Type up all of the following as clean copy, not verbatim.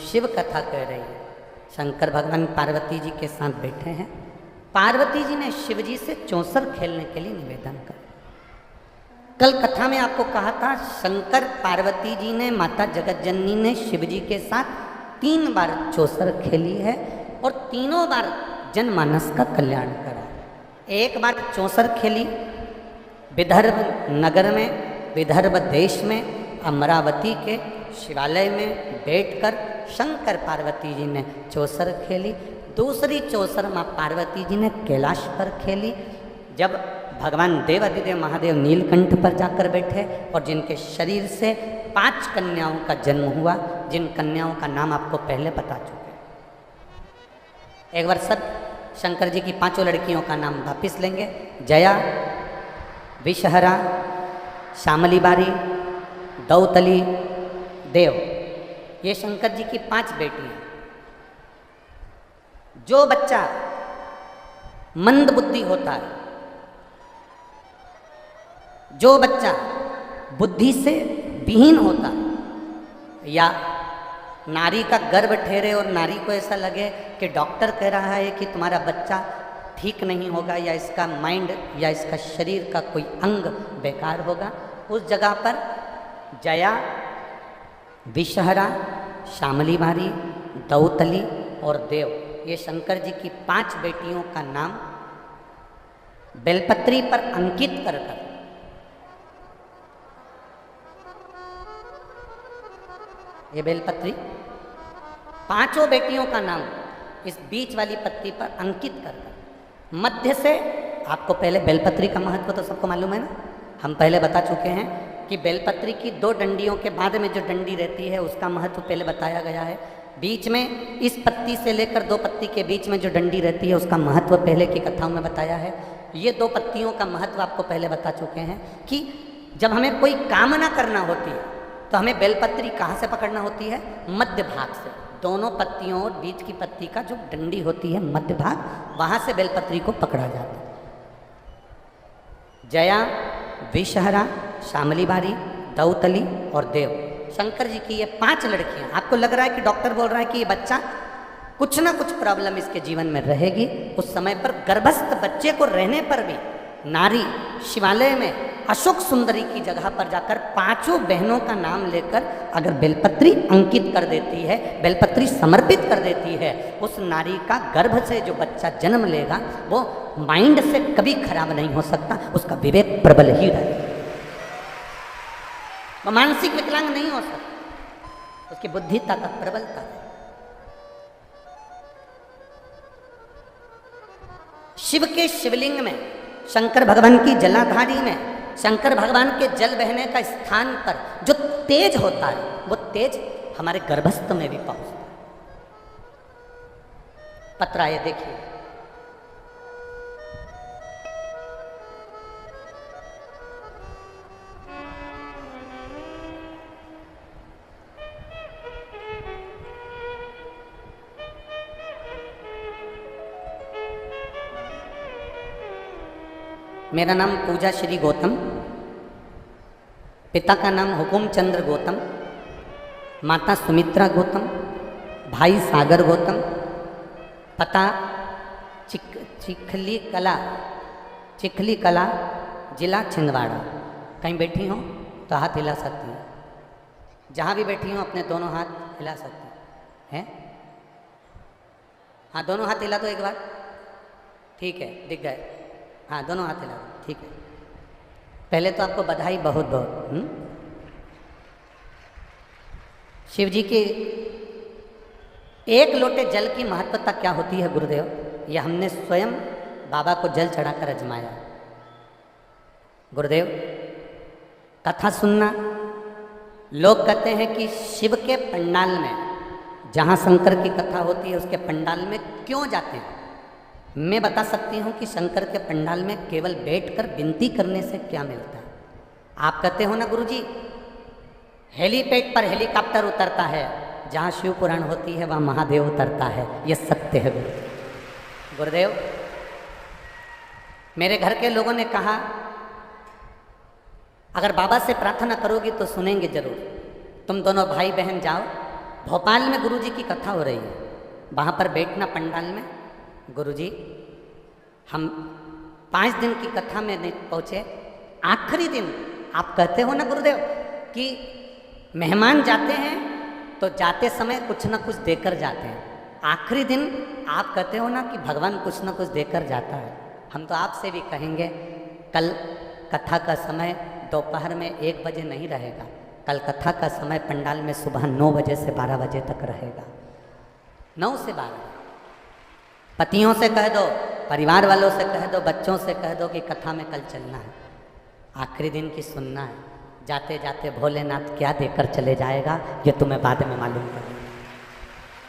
शिव कथा कह रही है। शंकर भगवान पार्वती जी के साथ बैठे हैं। पार्वती जी ने शिव जी से चौसर खेलने के लिए निवेदन कर। कल कथा में आपको कहा था शंकर पार्वती जी ने, माता जगत जननी ने शिव जी के साथ 3 बार चौसर खेली है और तीनों बार जनमानस का कल्याण करा। एक बार चौसर खेली विदर्भ नगर में, विदर्भ देश में, अमरावती के शिवालय में बैठकर शंकर पार्वती जी ने चौसर खेली। दूसरी चौसर माँ पार्वती जी ने कैलाश पर खेली, जब भगवान देवाधिदेव महादेव नीलकंठ पर जाकर बैठे और जिनके शरीर से 5 कन्याओं का जन्म हुआ, जिन कन्याओं का नाम आपको पहले बता चुके हैं। एक बार सब शंकर जी की 5 लड़कियों का नाम वापिस लेंगे। जया, विषहरा, श्यामली बारी, दौतली, देव, ये शंकर जी की 5 बेटियां। जो बच्चा मंद बुद्धि होता है, जो बच्चा बुद्धि से विहीन होता है, या नारी का गर्भ ठहरे और नारी को ऐसा लगे कि डॉक्टर कह रहा है कि तुम्हारा बच्चा ठीक नहीं होगा, या इसका माइंड या इसका शरीर का कोई अंग बेकार होगा, उस जगह पर जया, विषहरा, श्यामली बारी, दौतली और देव, ये शंकर जी की 5 बेटियों का नाम बेलपत्री पर अंकित कर कर ये बेलपत्री 5 बेटियों का नाम इस बीच वाली पत्ती पर अंकित कर कर मध्य से, आपको पहले बेलपत्री का महत्व तो सबको मालूम है ना, हम पहले बता चुके हैं कि बेलपत्री की 2 डंडियों के बाद में जो डंडी रहती है उसका महत्व पहले बताया गया है। बीच में इस पत्ती से लेकर 2 पत्ती के बीच में जो डंडी रहती है उसका महत्व पहले की कथाओं में बताया है। ये 2 पत्तियों का महत्व आपको पहले बता चुके हैं कि जब हमें कोई कामना करना होती है तो हमें बेलपत्री कहाँ से पकड़ना होती है? मध्य भाग से। दोनों पत्तियों और बीच की पत्ती का जो डंडी होती है मध्य भाग, वहाँ से बेलपत्री को पकड़ा जाता है। जया, विषहरा, श्यामली बारी, दौतली और देव, शंकर जी की ये 5 लड़कियां। आपको लग रहा है कि डॉक्टर बोल रहा है कि ये बच्चा कुछ ना कुछ प्रॉब्लम इसके जीवन में रहेगी, उस समय पर गर्भस्थ बच्चे को रहने पर भी नारी शिवालय में अशोक सुंदरी की जगह पर जाकर 5 बहनों का नाम लेकर अगर बेलपत्री अंकित कर देती है, बेलपत्री समर्पित कर देती है, उस नारी का गर्भ से जो बच्चा जन्म लेगा वो माइंड से कभी खराब नहीं हो सकता, उसका विवेक प्रबल ही रहेगा, वो मानसिक विकलांग नहीं हो सकता, उसकी बुद्धि ताकत प्रबलता है। शिव के शिवलिंग में, शंकर भगवान की जलाधारी में, शंकर भगवान के जल बहने का स्थान पर जो तेज होता है वो तेज हमारे गर्भस्थ में भी पहुंचता है। पत्रा ये देखिए, मेरा नाम पूजा श्री गौतम, पिता का नाम हुकुम चंद्र गौतम, माता सुमित्रा गौतम, भाई सागर गौतम, पता चिखली कला जिला छिंदवाड़ा। कहीं बैठी हो तो हाथ हिला सकती हैं, जहाँ भी बैठी हो अपने दोनों हाथ हिला सकती हैं। हाँ, दोनों हाथ हिला दो एक बार, ठीक है, दिख गए। हाँ, दोनों हाथ हिला दो, ठीक है। पहले तो आपको बधाई बहुत बहुत। शिव जी के 1 लोटे जल की महत्वता क्या होती है गुरुदेव? यह हमने स्वयं बाबा को जल चढ़ाकर अजमाया। गुरुदेव, कथा सुनना, लोग कहते हैं कि शिव के पंडाल में, जहाँ शंकर की कथा होती है उसके पंडाल में क्यों जाते हैं? मैं बता सकती हूँ कि शंकर के पंडाल में केवल बैठकर विनती करने से क्या मिलता है। आप कहते हो ना गुरुजी, हेलीपैड पर हेलीकॉप्टर उतरता है, जहाँ शिव पुराण होती है वहाँ महादेव उतरता है। ये सत्य है गुरुदेव। मेरे घर के लोगों ने कहा अगर बाबा से प्रार्थना करोगी तो सुनेंगे जरूर। तुम दोनों भाई बहन जाओ, भोपाल में गुरुजी की कथा हो रही है, वहाँ पर बैठना पंडाल में। गुरुजी हम 5 दिन की कथा में नहीं पहुँचे, आखिरी दिन आप कहते हो ना गुरुदेव कि मेहमान जाते हैं तो जाते समय कुछ ना कुछ देकर जाते हैं, आखिरी दिन आप कहते हो ना कि भगवान कुछ ना कुछ देकर जाता है। हम तो आपसे भी कहेंगे कल कथा का समय दोपहर में 1 बजे नहीं रहेगा, कल कथा का समय पंडाल में सुबह 9 बजे से 12 बजे तक रहेगा। 9 से 12। पतियों से कह दो, परिवार वालों से कह दो, बच्चों से कह दो कि कथा में कल चलना है, आखिरी दिन की सुनना है। जाते जाते भोलेनाथ क्या देकर चले जाएगा ये तुम्हें बाद में मालूम करेगा।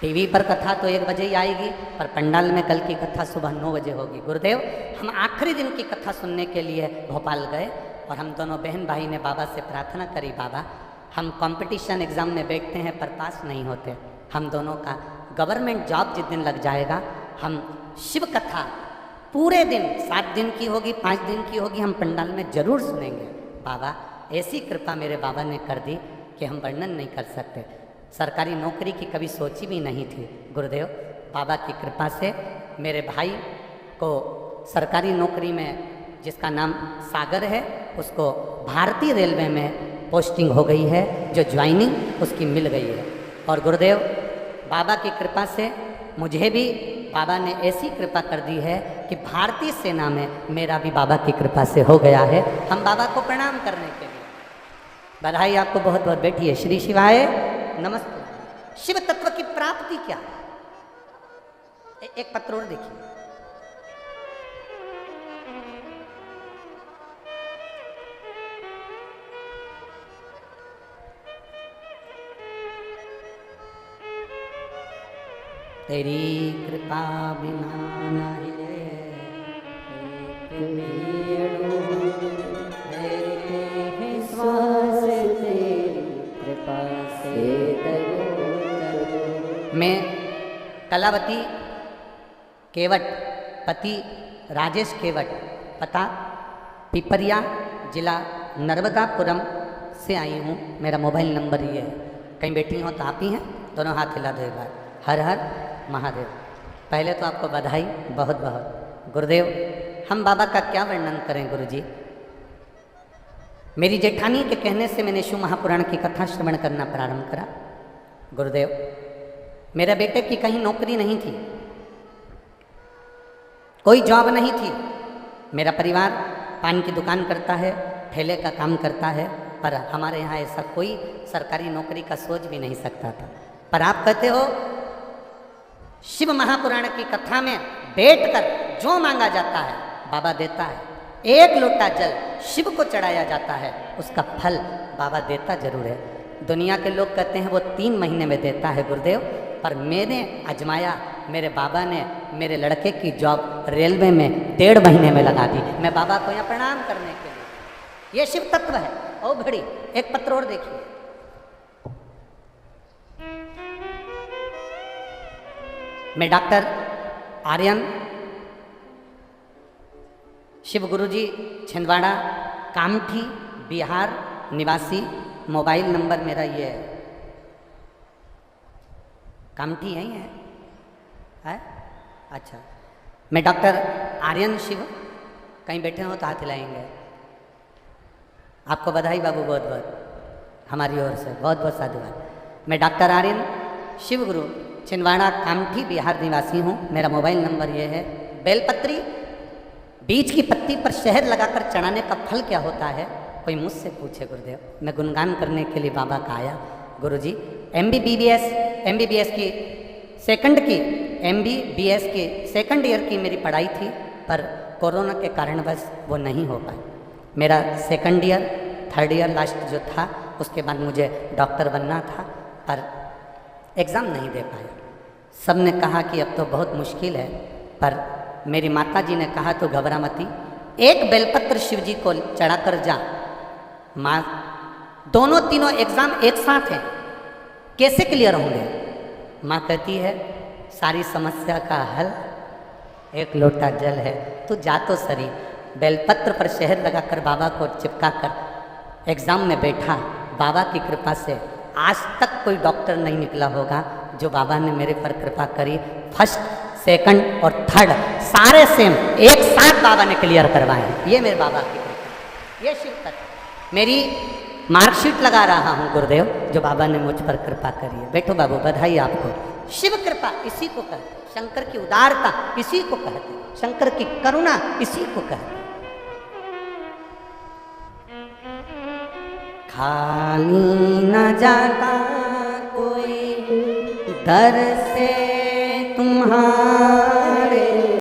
टीवी पर कथा तो 1 बजे ही आएगी, पर पंडाल में कल की कथा सुबह 9 बजे होगी। गुरुदेव हम आखिरी दिन की कथा सुनने के लिए भोपाल गए और हम दोनों बहन भाई ने बाबा से प्रार्थना करी, बाबा हम कंपटीशन एग्ज़ाम में बैठते हैं पर पास नहीं होते, हम दोनों का गवर्नमेंट जॉब जिस दिन लग जाएगा हम शिव कथा पूरे दिन 7 दिन की होगी 5 दिन की होगी हम पंडाल में जरूर सुनेंगे। बाबा ऐसी कृपा मेरे बाबा ने कर दी कि हम वर्णन नहीं कर सकते। सरकारी नौकरी की कभी सोची भी नहीं थी। गुरुदेव बाबा की कृपा से मेरे भाई को सरकारी नौकरी में, जिसका नाम सागर है, उसको भारतीय रेलवे में पोस्टिंग हो गई है, जो ज्वाइनिंग उसकी मिल गई है। और गुरुदेव बाबा की कृपा से मुझे भी बाबा ने ऐसी कृपा कर दी है कि भारतीय सेना में मेरा भी बाबा की कृपा से हो गया है। हम बाबा को प्रणाम करने के लिए बधाई आपको बहुत बहुत। बैठिए। श्री शिवाय नमस्ते। शिव तत्व की प्राप्ति क्या है? एक पत्र और देखिए। तेरी कृपा बिना नहीं विश्वास तेरी कृपा से। मैं कलावती केवट, पति राजेश केवट, पता पिपरिया, जिला नर्मदापुरम से आई हूँ। मेरा मोबाइल नंबर ये है। कहीं बैठी हो तो आप ही हैं, दोनों हाथ हिला दो एक बार। हर हर महादेव। पहले तो आपको बधाई बहुत बहुत। गुरुदेव हम बाबा का क्या वर्णन करें गुरुजी। मेरी जेठानी के कहने से मैंने शिव महापुराण की कथा श्रवण करना प्रारंभ करा। गुरुदेव मेरे बेटे की कहीं नौकरी नहीं थी, कोई जॉब नहीं थी। मेरा परिवार पान की दुकान करता है, ठेले का काम करता है, पर हमारे यहाँ ऐसा कोई सरकारी नौकरी का सोच भी नहीं सकता था। पर आप कहते हो शिव महापुराण की कथा में बैठकर जो मांगा जाता है बाबा देता है। 1 लोटा जल शिव को चढ़ाया जाता है, उसका फल बाबा देता जरूर है। दुनिया के लोग कहते हैं वो 3 महीने में देता है गुरुदेव, पर मैंने आजमाया, मेरे बाबा ने मेरे लड़के की जॉब रेलवे में 1.5 महीने में लगा दी। मैं बाबा को यहाँ प्रणाम करने के लिए। ये शिव तत्व है। ओ भड़ी एक पत्र और देखिए। मैं डॉक्टर आर्यन शिव गुरुजी छिंदवाड़ा कामठी बिहार निवासी। मोबाइल नंबर मेरा ये है। कामठी यही है? अच्छा। मैं डॉक्टर आर्यन शिव, कहीं बैठे हो तो हाथ हिलाएंगे। आपको बधाई बाबू बहुत बहुत हमारी ओर से, बहुत बहुत साधुवाद। मैं डॉक्टर आर्यन शिव गुरु छिंदवाड़ा कामठी बिहार निवासी हूँ। मेरा मोबाइल नंबर ये है। बेलपत्री बीज की पत्ती पर शहद लगाकर चढ़ाने का फल क्या होता है? कोई मुझसे पूछे गुरुदेव। मैं गुणगान करने के लिए बाबा का आया। गुरुजी MBBS की सेकंड ईयर की मेरी पढ़ाई थी, पर कोरोना के कारणवश वो नहीं हो पाई। मेरा second year, third year last जो था, उसके बाद मुझे डॉक्टर बनना था, पर एग्ज़ाम नहीं दे पाया। सब ने कहा कि अब तो बहुत मुश्किल है, पर मेरी माता जी ने कहा तो घबरा मती, 1 बेलपत्र शिव जी को चढ़ा कर जा। माँ दोनों तीनों एग्ज़ाम एक साथ हैं, कैसे क्लियर होंगे? माँ कहती है सारी समस्या का हल 1 लोटा जल है, तू जा तो सरी। बेलपत्र पर शहद लगाकर बाबा को चिपका कर एग्ज़ाम में बैठा। बाबा की कृपा से आज तक कोई डॉक्टर नहीं निकला होगा जो बाबा ने मेरे पर कृपा करी। फर्स्ट, सेकंड और थर्ड सारे सेम एक साथ बाबा ने क्लियर करवाए। ये मेरे बाबा की कृपा, ये शिव तत्व। मेरी मार्कशीट लगा रहा हूँ गुरुदेव, जो बाबा ने मुझ पर कृपा करी है। बैठो बाबू, बधाई आपको। शिव कृपा इसी को कहते, शंकर की उदारता इसी को कहते, शंकर की करुणा इसी को कहते। खाली न जाता कोई दर से